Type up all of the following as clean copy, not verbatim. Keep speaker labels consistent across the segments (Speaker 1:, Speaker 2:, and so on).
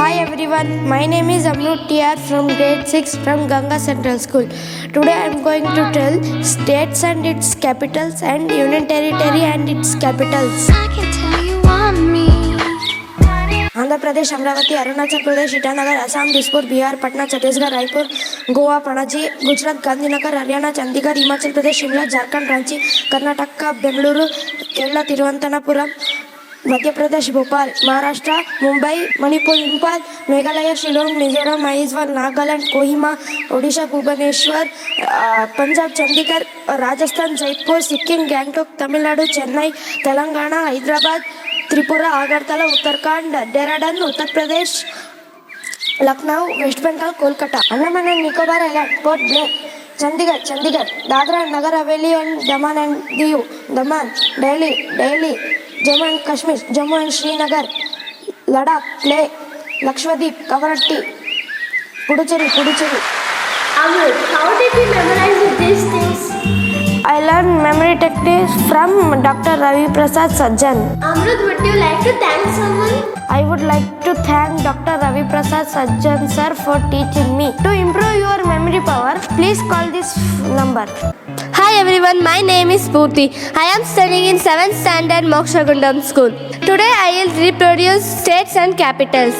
Speaker 1: Hi everyone, my name is Amrut TR from grade 6 from Ganga Central School. Today I am going to tell states and its capitals and union territory and its capitals. Andhra Pradesh, Amravati, Arunachal Pradesh, Itanagar, Assam, Dispur, Bihar, Patna, Chhattisgarh, Raipur, Goa, Panaji, Gujarat, Gandhinagar, Haryana, Chandigarh, Himachal Pradesh, Shimla, Jharkhand, Ranchi, Karnataka, Bengaluru, Kerala, Thiruvananthapuram, Madhya Pradesh, Bhopal, Maharashtra, Mumbai, Manipur, Impal, Meghalaya, Shillong, Mizoram, Aizawl, Nagaland, Kohima, Odisha, Bhubaneswar, Punjab, Chandigarh, Rajasthan, Jaipur, Sikkim, Gangtok, Tamil Nadu, Chennai, Telangana, Hyderabad, Tripura, Agartala, Uttarakhand, Dehradun, Uttar Pradesh, Lucknow, West Bengal, Kolkata, Andaman and Nicobar Island, Port Blair, Chandigarh, Dadra and Nagar Haveli and Daman and Diu, Daman, Delhi, Jammu and Kashmir, Jammu and Srinagar, Ladakh, Leh, Lakshadweep, Kavaratti, Puducherry.
Speaker 2: Amrut, how did you memorize these things?
Speaker 1: I learned memory techniques from Dr. Raviprasad Sajjan.
Speaker 2: Amrut, would you like to thank someone?
Speaker 1: I would like to thank Dr. Raviprasad Sajjan sir for teaching me. To improve your memory power, please call this number.
Speaker 3: Hi everyone, my name is Purti. I am studying in 7th standard Mokshagundam school. Today I will reproduce states and capitals.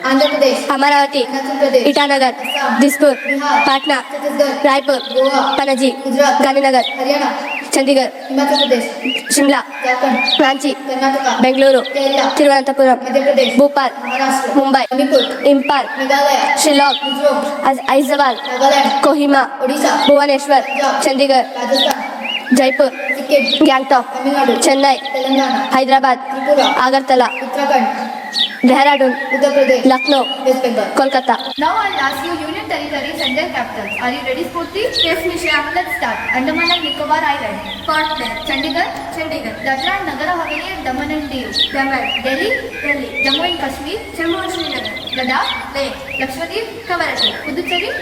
Speaker 4: Andhra Pradesh,
Speaker 3: Amaravati,
Speaker 4: Arunachal Pradesh,
Speaker 3: Itanagar,
Speaker 4: Assam,
Speaker 3: Dispur,
Speaker 4: Bihar,
Speaker 3: Patna,
Speaker 4: Chhattisgarh,
Speaker 3: Raipur,
Speaker 4: Goa,
Speaker 3: Panaji,
Speaker 4: Gujarat,
Speaker 3: Gandhinagar,
Speaker 4: Haryana,
Speaker 3: Chandigarh,
Speaker 4: Himachal Pradesh,
Speaker 3: Shimla,
Speaker 4: Jharkhand,
Speaker 3: Ranchi,
Speaker 4: Karnataka,
Speaker 3: Bengaluru,
Speaker 4: Kerala,
Speaker 3: Thiruvananthapuram,
Speaker 4: Madhya Pradesh,
Speaker 3: Bhopal,
Speaker 4: Maharashtra,
Speaker 3: Mumbai,
Speaker 4: Manipur,
Speaker 3: Impal,
Speaker 4: Meghalaya,
Speaker 3: Shillong,
Speaker 4: Mizoram,
Speaker 3: Aizawl,
Speaker 4: Nagaland,
Speaker 3: Kohima,
Speaker 4: Odisha,
Speaker 3: Bhubaneswar,
Speaker 4: Punjab,
Speaker 3: Chandigarh,
Speaker 4: Rajasthan,
Speaker 3: Jaipur,
Speaker 4: Sikkim,
Speaker 3: Gangtok,
Speaker 4: Tamil Nadu,
Speaker 3: Chennai,
Speaker 4: Telangana,
Speaker 3: Hyderabad,
Speaker 4: Tripura,
Speaker 3: Agartala,
Speaker 4: Uttarakhand,
Speaker 3: Dehradun,
Speaker 4: Uttar Pradesh,
Speaker 3: Lucknow,
Speaker 4: West Bengal.
Speaker 3: Kolkata.
Speaker 5: Now I'll ask you union territories and their capitals. Are you ready, Spurti? Yes, Misha. Let's start. Andaman and Nicobar Island. Port Blair. Chandigarh. Dadra and Nagar Haveli and Daman and Diu. Daman. Delhi. Jammu and Kashmir. Jammu and Srinagar. Ladakh. Leh. Lakshadweep. Kavaratti. Puducherry.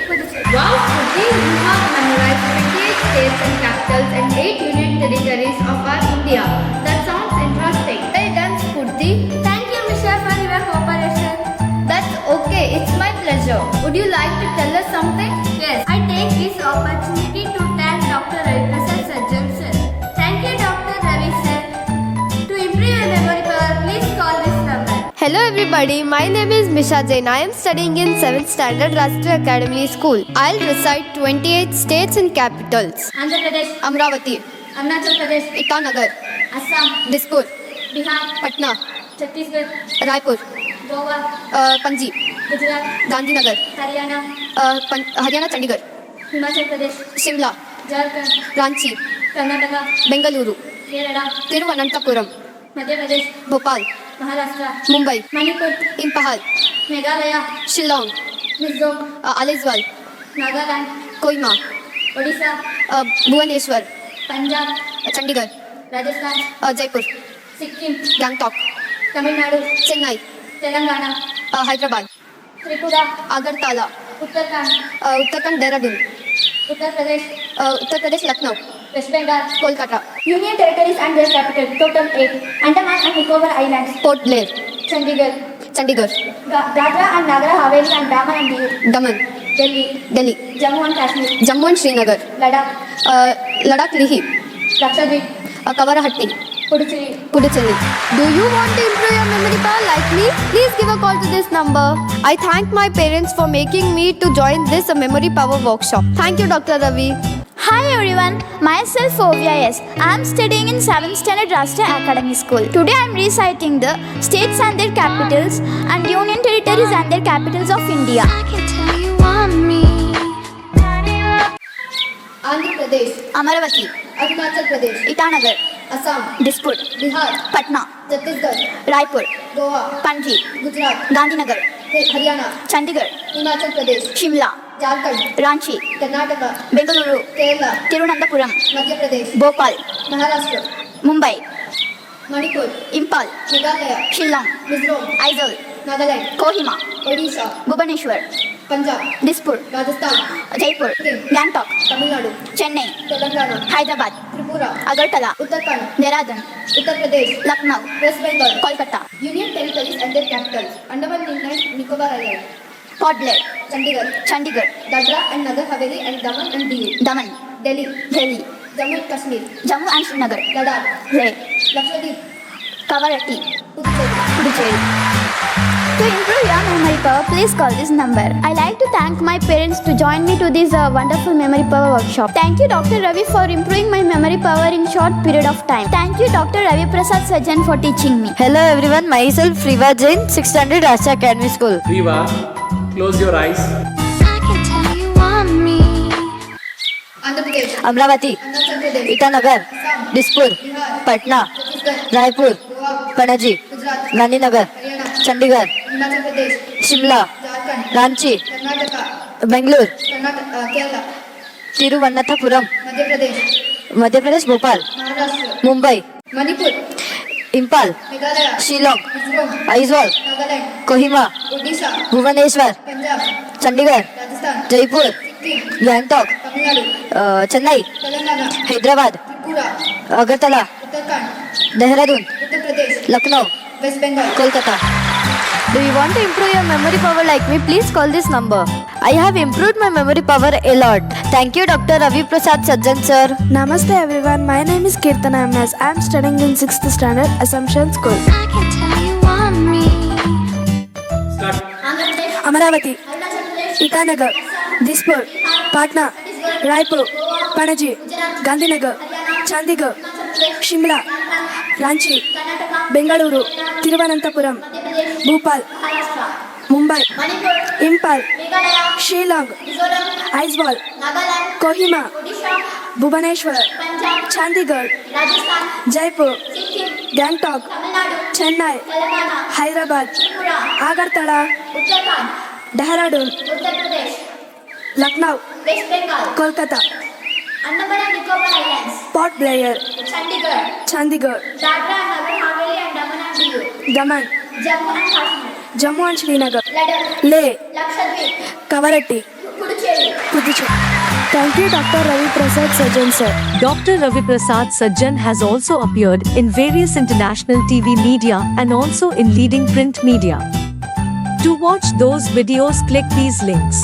Speaker 5: Wow, Spurti, you have memorized 28 states and capitals and 8 union territories of our India. That sounds interesting. Well done, Spurti.
Speaker 2: Thank you, Misha, for your cooperation.
Speaker 5: That's okay, it's my pleasure. Would you like to tell us something?
Speaker 2: Yes, I take this opportunity to thank Dr. Raviprasad Sajjan sir. Thank you, Dr. Ravi sir. To improve your memory power, please call this number.
Speaker 3: Hello everybody, my name is Misha Jain. I am studying in 7th standard Rashtriya Academy School. I'll recite 28 states and capitals.
Speaker 2: Andhra Pradesh,
Speaker 3: Amravati,
Speaker 2: Arunachal Pradesh,
Speaker 3: Itanagar,
Speaker 2: Assam,
Speaker 3: Dispur,
Speaker 2: Bihar,
Speaker 3: Patna,
Speaker 2: Chhattisgarh,
Speaker 3: Raipur,
Speaker 2: Goa,
Speaker 3: Panji,
Speaker 2: Gujarat,
Speaker 3: Gandhinagar,
Speaker 2: Haryana,
Speaker 3: Haryana, Chandigarh,
Speaker 2: Himachal Pradesh,
Speaker 3: Shimla,
Speaker 2: Jharkhand,
Speaker 3: Ranchi,
Speaker 2: Karnataka,
Speaker 3: Bengaluru,
Speaker 2: Kerala,
Speaker 3: Thiruvananthapuram,
Speaker 2: Madhya Pradesh,
Speaker 3: Bhopal,
Speaker 2: Maharashtra,
Speaker 3: Mumbai,
Speaker 2: Manipur,
Speaker 3: Impahal,
Speaker 2: Meghalaya,
Speaker 3: Shillong,
Speaker 2: Mizoram,
Speaker 3: Aizawl,
Speaker 2: Nagaland,
Speaker 3: Kohima,
Speaker 2: Odisha,
Speaker 3: Bhubaneswar,
Speaker 2: Punjab,
Speaker 3: Chandigarh,
Speaker 2: Rajasthan,
Speaker 3: Jaipur,
Speaker 2: Sikkim,
Speaker 3: Gangtok,
Speaker 2: Tamil Nadu,
Speaker 3: Chennai,
Speaker 2: Telangana,
Speaker 3: Hyderabad,
Speaker 2: Tripura,
Speaker 3: Agartala,
Speaker 2: Uttarakhand,
Speaker 3: Dehradun,
Speaker 2: Uttar Pradesh,
Speaker 3: Lucknow,
Speaker 2: West Bengal.
Speaker 3: Kolkata,
Speaker 2: Union territories and their capital, total 8. Andaman and Nicobar Islands,
Speaker 3: Port Blair,
Speaker 2: Chandigarh,
Speaker 3: Dadra
Speaker 2: Dadra and Nagar Haveli and Daman and Diu,
Speaker 3: Daman, Delhi,
Speaker 2: Jammu and Kashmir,
Speaker 3: Jammu and Srinagar, Ladakh, Leh,
Speaker 2: Lakshadweep,
Speaker 3: Kavaratti,
Speaker 2: Puducherry.
Speaker 3: Do you want to improve your memory power like me? Please give a call to this number. I thank my parents for making me to join this memory power workshop. Thank you, Dr. Ravi.
Speaker 6: Hi everyone, myself Ovia S. I am studying in 7th standard Rashtriya Academy School. Today I am reciting the states and their capitals and union territories and their capitals of India.
Speaker 4: Andhra Pradesh,
Speaker 6: Amaravati,
Speaker 4: Arunachal Pradesh,
Speaker 6: Itanagar,
Speaker 4: Assam,
Speaker 6: Dispur,
Speaker 4: Bihar,
Speaker 6: Patna,
Speaker 4: Chhattisgarh,
Speaker 6: Raipur,
Speaker 4: Goa,
Speaker 6: Panji,
Speaker 4: Gujarat,
Speaker 6: Gandhinagar,
Speaker 4: Haryana,
Speaker 6: Chandigarh,
Speaker 4: Himachal Pradesh,
Speaker 6: Shimla,
Speaker 4: Jharkhand,
Speaker 6: Ranchi,
Speaker 4: Karnataka,
Speaker 6: Bengaluru,
Speaker 4: Kerala,
Speaker 6: Thiruvananthapuram,
Speaker 4: Madhya Pradesh,
Speaker 6: Bhopal,
Speaker 4: Maharashtra,
Speaker 6: Mumbai,
Speaker 4: Manipur,
Speaker 6: Impal,
Speaker 4: Meghalaya,
Speaker 6: Shillong,
Speaker 4: Mizoram,
Speaker 6: Aizawl,
Speaker 4: Nagaland,
Speaker 6: Kohima,
Speaker 4: Odisha,
Speaker 6: Bhubaneswar,
Speaker 4: Punjab,
Speaker 5: Dispur,
Speaker 4: Rajasthan,
Speaker 5: Jaipur, Gangtok,
Speaker 4: Tamil Nadu,
Speaker 5: Chennai,
Speaker 4: Telangana,
Speaker 5: Hyderabad,
Speaker 4: Tripura,
Speaker 5: Agartala,
Speaker 4: Uttarakhand,
Speaker 5: Dehradun,
Speaker 4: Uttar Pradesh,
Speaker 5: Lucknow,
Speaker 4: West Bengal,
Speaker 5: Kolkata,
Speaker 4: Union Territories and their capitals, Andaman and Nicobar Islands,
Speaker 5: Port Blair,
Speaker 4: Chandigarh, Dadra and Nagar Haveli and Daman and Diu,
Speaker 5: Daman,
Speaker 4: Delhi,
Speaker 5: Delhi,
Speaker 4: Jammu and Kashmir,
Speaker 5: Jammu and Srinagar,
Speaker 4: Ladakh,
Speaker 5: Leh,
Speaker 4: Lakshadweep,
Speaker 5: Kavaratti,
Speaker 4: Puducherry.
Speaker 5: Puducherry.
Speaker 6: To improve your memory power, please call this number. I like to thank my parents to join me to this wonderful memory power workshop. Thank you, Dr. Ravi, for improving my memory power in short period of time. Thank you, Dr. Raviprasad Sajjan, for teaching me.
Speaker 7: Hello everyone, myself Riva Jain, 6th standard Rashtra Academy School.
Speaker 8: Riva, close your eyes.
Speaker 6: I can tell you want me.
Speaker 4: Andhra Pradesh,
Speaker 7: Amravati,
Speaker 4: Arunachal Pradesh,
Speaker 7: Itanagar, Dispur, Patna, Raipur, Panaji,
Speaker 4: Gujarat,
Speaker 7: Gandhinagar,
Speaker 4: Haryana,
Speaker 7: Chandigarh,
Speaker 4: Himachal Pradesh,
Speaker 7: Shimla,
Speaker 4: Jharkhand,
Speaker 7: Ranchi,
Speaker 4: Karnataka,
Speaker 7: Bangalore,
Speaker 4: Kerala,
Speaker 7: Tiruvananthapuram,
Speaker 4: Madhya Pradesh,
Speaker 7: Madhya Pradesh, Bhopal,
Speaker 4: Maharashtra,
Speaker 7: Mumbai,
Speaker 4: Manipur,
Speaker 7: Impal,
Speaker 4: Meghalaya,
Speaker 7: Shillong,
Speaker 4: Mizoram,
Speaker 7: Aizawl,
Speaker 4: Nagaland,
Speaker 7: Kohima,
Speaker 4: Odisha,
Speaker 7: Bhubaneswar,
Speaker 4: Punjab,
Speaker 7: Chandigarh,
Speaker 4: Rajasthan,
Speaker 7: Jaipur,
Speaker 4: Sikkim,
Speaker 7: Gangtok,
Speaker 4: Tamil Nadu,
Speaker 7: Chennai,
Speaker 4: Telangana,
Speaker 7: Hyderabad,
Speaker 4: Tripura,
Speaker 7: Agartala,
Speaker 4: Uttarakhand,
Speaker 7: Dehradun,
Speaker 4: Uttar Pradesh,
Speaker 7: Lucknow,
Speaker 4: West Bengal.
Speaker 7: Kolkata.
Speaker 3: Do you want to improve your memory power like me? Please call this number.
Speaker 7: I have improved my memory power a lot. Thank you, Dr. Raviprasad Sajjan, sir.
Speaker 1: Namaste everyone, my name is Kirtana MS. I am studying in 6th standard Assumption School.
Speaker 6: I can tell you want me.
Speaker 8: Start.
Speaker 1: Amaravati, Itanagar, Dispur, Patna, Raipur, Panaji, Gandhinagar, Chandigarh, Shimla, Ranchi, Bengaluru, Tiruvananthapuram, Bhopal, Mumbai, Impal, Shillong, Aizawl, Kohima, Bhubaneswar, Chandigarh, Jaipur, Gangtok, Chennai, Hyderabad, Agartala, Dehradun, Lucknow, Kolkata,
Speaker 2: Andaman and Nicobar Islands,
Speaker 1: Port Blair,
Speaker 2: Chandigarh,
Speaker 1: Chandigarh,
Speaker 2: Dadra and Nagar Haveli and Daman and Diu,
Speaker 1: Daman,
Speaker 2: Jammu and Kashmir,
Speaker 1: Jammu and Srinagar,
Speaker 2: Ladakh,
Speaker 1: Leh,
Speaker 2: Lakshadweep,
Speaker 1: Kavaratti,
Speaker 2: Puducherry.
Speaker 1: Puducherry. Thank you, Dr. Raviprasad Sajjan, sir.
Speaker 9: Dr. Raviprasad Sajjan has also appeared in various international TV media and also in leading print media. To watch those videos, click these links.